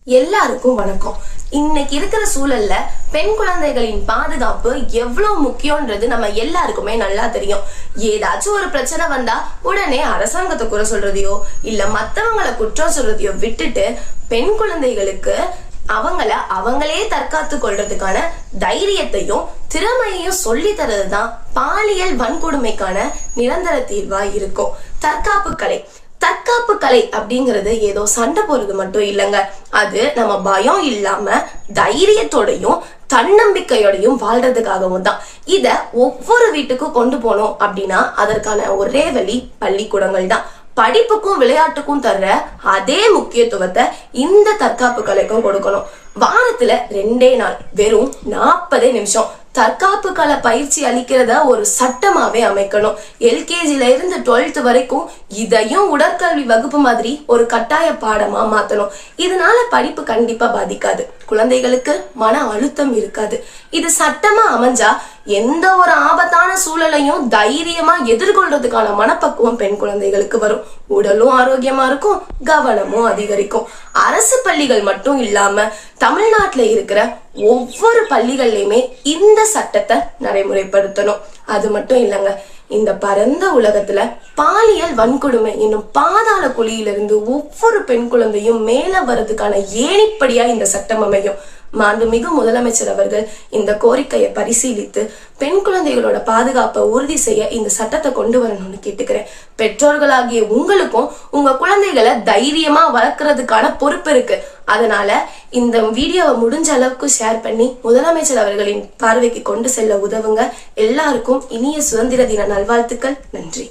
எல்லாருக்கும் வணக்கம். இன்னைக்கு இருக்கிற சூழல்ல பெண் குழந்தைகளின் பாதுகாப்பு எவ்வளவு முக்கியம்ன்றது நம்ம எல்லாருக்குமே நல்லா தெரியும். ஏதாச்சும் ஒரு பிரச்சனை வந்தா உடனே அரசாங்கத்தை குறை சொல்றதையோ இல்ல மத்தவங்களை குற்றம் சொல்றதையோ விட்டுட்டு பெண் குழந்தைகளுக்கு அவங்களே தற்காத்து கொள்றதுக்கான தைரியத்தையும் திறமையையும் சொல்லி தரதுதான் பாலியல் வன்கொடுமைக்கான நிரந்தர தீர்வா இருக்கும். தற்காப்பு கலை அப்படிங்கிறது ஏதோ சண்டை போறது மட்டும் இல்லைங்க. அது நம்ம பயம் இல்லாம தைரியத்தோடையும் தன்னம்பிக்கையோடையும் வாழ்றதுக்காகவும் தான். இத ஒவ்வொரு வீட்டுக்கும் கொண்டு போனோம் அப்படின்னா அதற்கான ஒரே வழி பள்ளிக்கூடங்கள் தான். படிப்புக்கும் விளையாட்டுக்கும் தர்ற அதே முக்கியத்துவத்தை இந்த தற்காப்பு கலைக்கும் கொடுக்கணும். வாரத்துல 2 நாள் வெறும் 40 நிமிஷம் தற்காப்பு கலை பயிற்சி அளிக்கிறத ஒரு சட்டமாவே அமைக்கணும். LKGல இருந்து 12th வரைக்கும் இதையும் உடற்கல்வி வகுப்பு மாதிரி ஒரு கட்டாய பாடமா மாத்தணும். இதனால படிப்பு கண்டிப்பா பாதிக்காது, குழந்தைகளுக்கு மன அழுத்தம் இருக்காது. இது சட்டமா அமைஞ்சா எந்த ஒரு ஆபத்தான சூழலையும் தைரியமா எதிர்கொள்றதுக்கான மனப்பக்குவம் பெண் குழந்தைகளுக்கு வரும். உடலும் ஆரோக்கியமா இருக்கும், கவனமும் அதிகரிக்கும். அரசு பள்ளிகள் மட்டும் இல்லாம தமிழ்நாட்டுல இருக்கிற ஒவ்வொரு பள்ளிகள்லயுமே இந்த சட்டத்தை நடைமுறைப்படுத்தணும். அது மட்டும் இல்லைங்க, இந்த பரந்த உலகத்துல பாலியல் வன்கொடுமை என்னும் பாதாள குழியிலிருந்து ஒவ்வொரு பெண் குழந்தையும் மேல வர்றதுக்கான ஏணிப்படியா இந்த சட்டம் அமையும். மாண்புமிகு முதலமைச்சர் அவர்கள் இந்த கோரிக்கையை பரிசீலித்து பெண் குழந்தைகளோட பாதுகாப்பை உறுதி செய்ய இந்த சட்டத்தை கொண்டு வரணும்னு கேட்டுக்கிறேன். பெற்றோர்களாகிய உங்களுக்கும் உங்க குழந்தைகளை தைரியமா வளர்க்கறதுக்கான பொறுப்பு இருக்கு. அதனால இந்த வீடியோவை முடிஞ்ச அளவுக்கு ஷேர் பண்ணி முதலமைச்சர் அவர்களின் பார்வைக்கு கொண்டு செல்ல உதவுங்க. எல்லாருக்கும் இனிய சுதந்திர தின நல்வாழ்த்துக்கள். நன்றி.